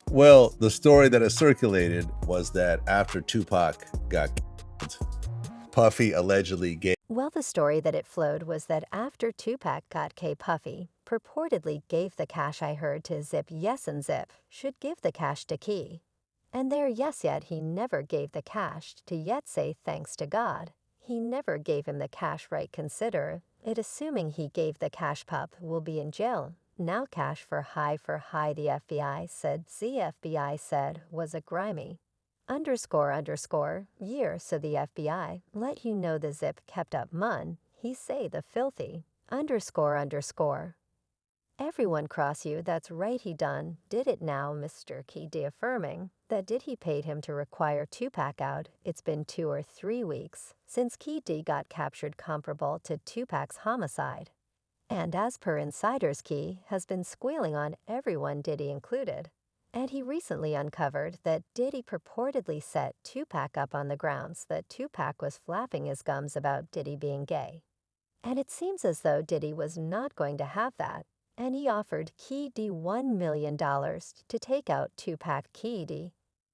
Well, the story that has circulated was that after Tupac got killed, Puffy allegedly gave. Well, the story that it flowed was that after Tupac got K Puffy, purportedly gave the cash I heard to Zip Yes and Zip should give the cash to Key. And there yes yet he never gave the cash to yet say thanks to God. He never gave him the cash right consider it assuming he gave the cash pup will be in jail. Now cash for high the FBI said ZFBI said was a grimy year so the FBI let you know the Zip kept up mun, he say the filthy __. Everyone cross you that's right he done, did it now Mr. Key affirming that did he paid him to require Tupac out, it's been 2 or 3 weeks since Key D got captured comparable to Tupac's homicide. And as per insiders Key has been squealing on everyone Diddy included. And he recently uncovered that Diddy purportedly set Tupac up on the grounds that Tupac was flapping his gums about Diddy being gay. And it seems as though Diddy was not going to have that, and he offered Key D $1 million to take out Tupac. Key D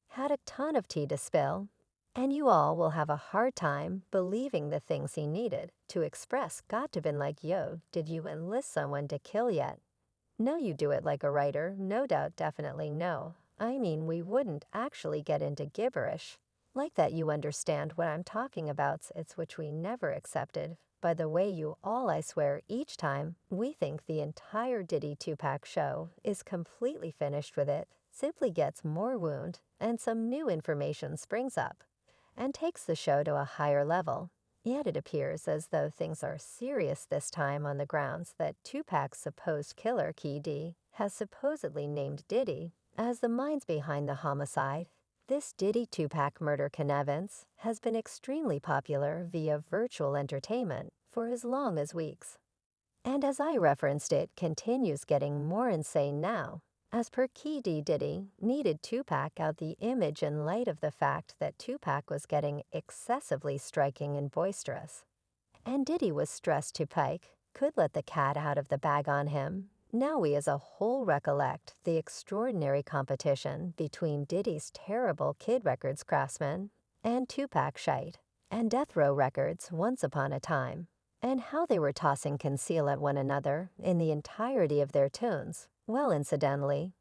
had a ton of tea to spill, and you all will have a hard time believing the things he needed to express got to been like, yo, did you enlist someone to kill yet? No, you do it like a writer, no doubt, definitely no. I mean, we wouldn't actually get into gibberish. Like that you understand what I'm talking about, it's which we never accepted. By the way, you all, I swear, each time we think the entire Diddy Tupac show is completely finished with it, simply gets more wound, and some new information springs up, and takes the show to a higher level. Yet it appears as though things are serious this time on the grounds that Tupac's supposed killer, Key D, has supposedly named Diddy as the minds behind the homicide. This Diddy Tupac murder connivance has been extremely popular via virtual entertainment for as long as weeks. And as I referenced, it continues getting more insane now. As per Key D, Diddy needed Tupac out the image in light of the fact that Tupac was getting excessively striking and boisterous. And Diddy was stressed Tupac could let the cat out of the bag on him. Now we as a whole recollect the extraordinary competition between Diddy's terrible Kid Records craftsman and Tupac shite, and Death Row Records once upon a time, and how they were tossing conceal at one another in the entirety of their tunes. Well, incidentally,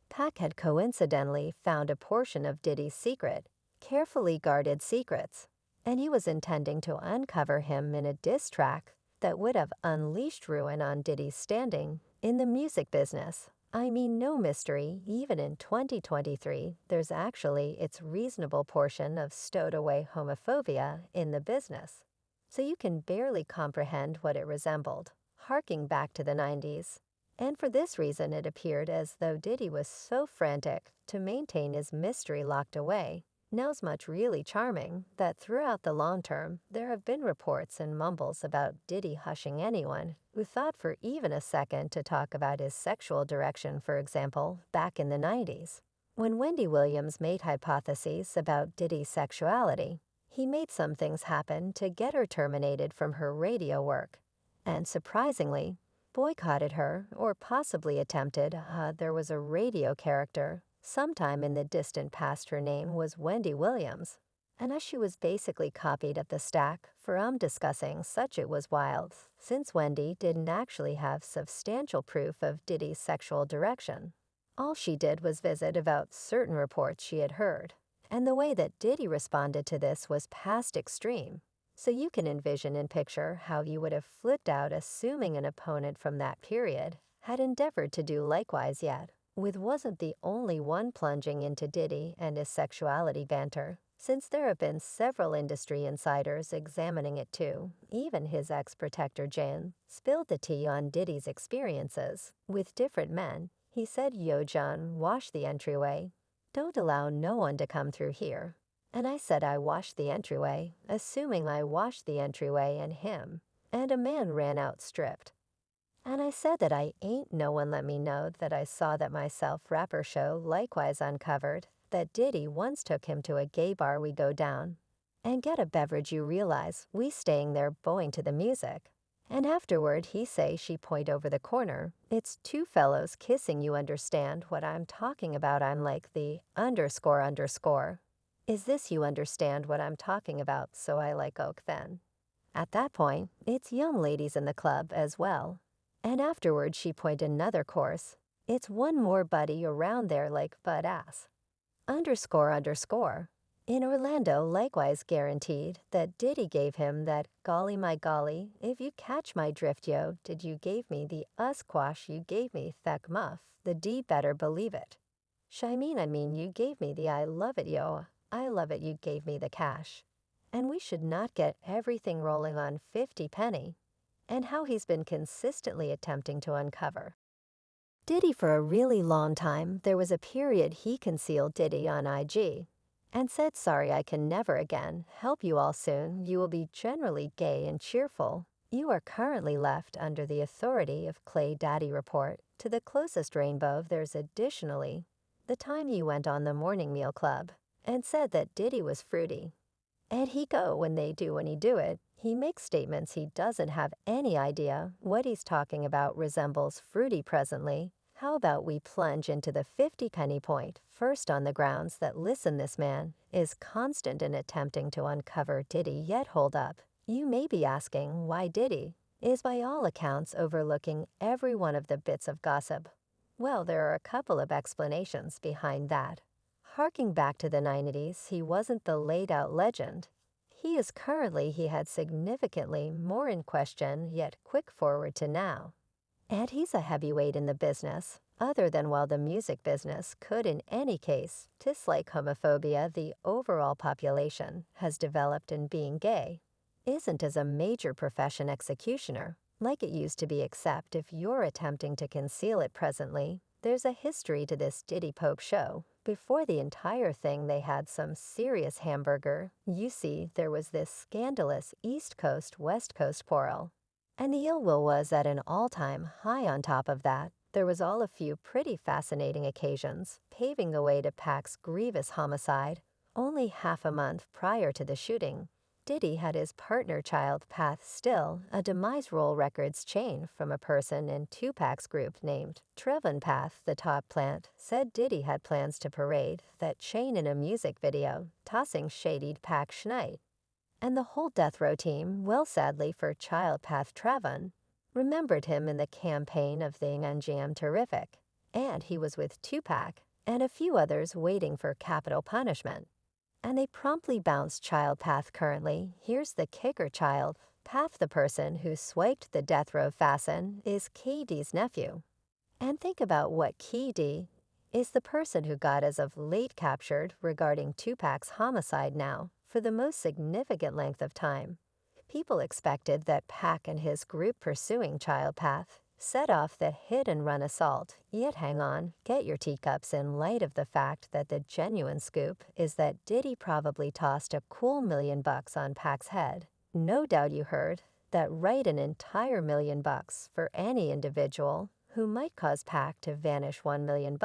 Pac had coincidentally found a portion of Diddy's secret, carefully guarded secrets, and he was intending to uncover him in a diss track that would have unleashed ruin on Diddy's standing in the music business. I mean, no mystery, even in 2023, there's actually its reasonable portion of stowed away homophobia in the business. So you can barely comprehend what it resembled, harking back to the 90s. And for this reason it appeared as though Diddy was so frantic to maintain his mystery locked away, now's much really charming, that throughout the long term there have been reports and mumbles about Diddy hushing anyone who thought for even a second to talk about his sexual direction, for example, back in the 90s. When Wendy Williams made hypotheses about Diddy's sexuality, he made some things happen to get her terminated from her radio work. And surprisingly, boycotted her, or possibly attempted. There was a radio character sometime in the distant past, her name was Wendy Williams, and as she was basically copied at the stack for discussing such it was wild, since Wendy didn't actually have substantial proof of Diddy's sexual direction. All she did was visit about certain reports she had heard, and the way that Diddy responded to this was past extreme. So you can envision and picture how you would have flipped out assuming an opponent from that period had endeavored to do likewise yet, with wasn't the only one plunging into Diddy and his sexuality banter, since there have been several industry insiders examining it too. Even his ex-protector Jan spilled the tea on Diddy's experiences with different men. He said, "Yo, John, wash the entryway. Don't allow no one to come through here." And I said I washed the entryway, assuming I washed the entryway and him, and a man ran out stripped. And I said that I ain't no one let me know that I saw that myself rapper show likewise uncovered that Diddy once took him to a gay bar we go down and get a beverage you realize we staying there bowing to the music. And afterward he say she point over the corner. It's two fellows kissing, you understand what I'm talking about? I'm like the underscore underscore. Is this you understand what I'm talking about? So I like oak then. At that point, it's young ladies in the club as well. And afterward she point another course. It's one more buddy around there like butt ass. Underscore underscore. In Orlando, likewise guaranteed that Diddy gave him that golly my golly, if you catch my drift yo, did you gave me the squash you gave me thek muff, the D better believe it. I mean you gave me the I love it yo, I love it you gave me the cash. And we should not get everything rolling on 50 penny, and how he's been consistently attempting to uncover. Diddy for a really long time, there was a period he concealed Diddy on IG and said sorry I can never again help you all soon, you will be generally gay and cheerful. You are currently left under the authority of Clay Daddy report to the closest rainbow. There's additionally the time you went on the morning meal club and said that Diddy was fruity. And he go when they do when he do it. He makes statements he doesn't have any idea what he's talking about resembles fruity presently. How about we plunge into the 50 penny point first on the grounds that listen, this man is constant in attempting to uncover Diddy, yet hold up. You may be asking why Diddy is by all accounts overlooking every one of the bits of gossip. Well, there are a couple of explanations behind that. Harking back to the 90s, he wasn't the laid-out legend. He had significantly more in question, yet quick forward to now. And he's a heavyweight in the business, other than while the music business could in any case, dislike homophobia the overall population has developed in being gay, isn't as a major profession executioner, like it used to be, except if you're attempting to conceal it presently. There's a history to this Diddy Pope show. Before the entire thing, they had some serious hamburger. You see, there was this scandalous East Coast-West Coast quarrel. And the ill will was at an all-time high. On top of that, there was all a few pretty fascinating occasions, paving the way to Pac's grievous homicide. Only half a month prior to the shooting, Diddy had his partner Child Path still, a demise roll records chain from a person in Tupac's group named Trevon Path. The top plant said Diddy had plans to parade that chain in a music video, tossing shadied Pac Schneid. And the whole death row team, well sadly for Child Path Trevon, remembered him in the campaign of the NGM Terrific. And he was with Tupac and a few others waiting for capital punishment. And they promptly bounced Child Path. Currently, here's the kicker: Child Path, the person who swiped the death row fasten, is KD's nephew. And think about what KD is, the person who got as of late captured regarding Tupac's homicide now for the most significant length of time. People expected that Pac and his group pursuing Child Path set off the hit-and-run assault, yet hang on, get your teacups in light of the fact that the genuine scoop is that Diddy probably tossed a cool $1 million on Pac's head. No doubt you heard that, right? An entire $1 million for any individual who might cause Pac to vanish. $1 million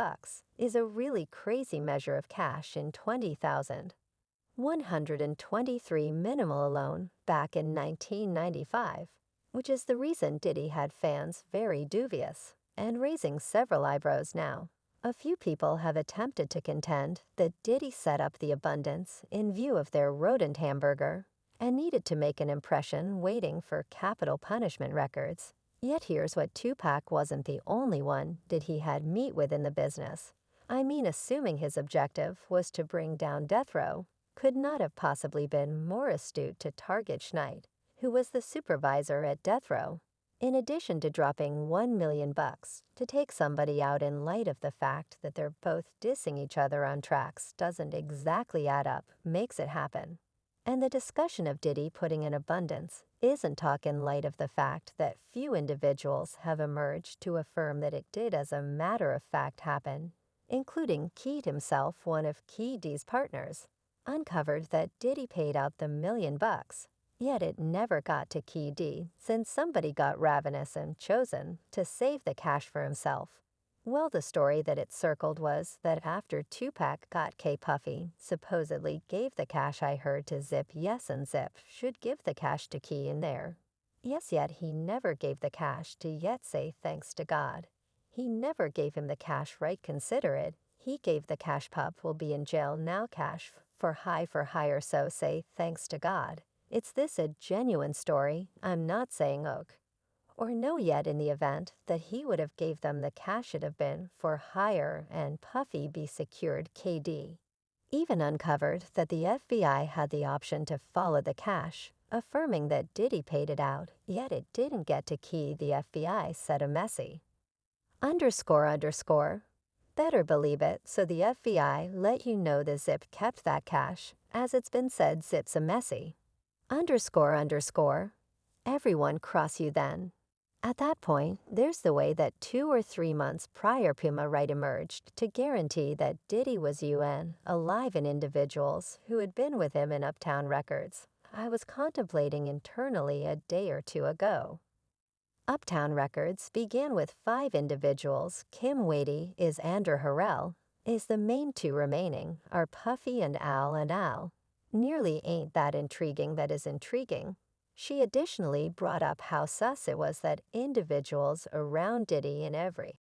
is a really crazy measure of cash in 20,123 minimal alone back in 1995. Which is the reason Diddy had fans very dubious and raising several eyebrows now. A few people have attempted to contend that Diddy set up the abundance in view of their rodent hamburger and needed to make an impression waiting for capital punishment records. Yet here's what: Tupac wasn't the only one Diddy had meet with in the business. I mean, assuming his objective was to bring down death row, could not have possibly been more astute to target Schneid, who was the supervisor at death row. In addition to dropping $1 million to take somebody out in light of the fact that they're both dissing each other on tracks doesn't exactly add up, makes it happen. And the discussion of Diddy putting in abundance isn't talk in light of the fact that few individuals have emerged to affirm that it did as a matter of fact happen, including Keefe himself, one of KD's partners, uncovered that Diddy paid out the $1 million. Yet it never got to KD, since somebody got ravenous and chosen to save the cash for himself. Well, the story that it circled was that after Tupac got K, Puffy supposedly gave the cash, I heard, to Zip. Yes, and Zip should give the cash to Key in there. Yes, yet he never gave the cash to yet say thanks to God. He never gave him the cash right considerate. He gave the cash pup will be in jail now cash for hire so say thanks to God. It's this a genuine story, I'm not saying oak. Or no yet in the event that he would have gave them the cash it have been for hire and Puffy be secured KD. Even uncovered that the FBI had the option to follow the cash, affirming that Diddy paid it out, yet it didn't get to Key, the FBI said a messy. __. Better believe it, so the FBI let you know the Zip kept that cash, as it's been said Zip's a messy. __. Everyone cross you then. At that point, there's the way that 2 or 3 months prior Puma right emerged to guarantee that Diddy was UN, alive in individuals who had been with him in Uptown Records. I was contemplating internally a day or two ago. Uptown Records began with 5 individuals. Kim Wadey is Andrew Harrell, is the main 2 remaining are Puffy and Al. Nearly ain't that intriguing that is intriguing. She additionally brought up how sus it was that individuals around Diddy in every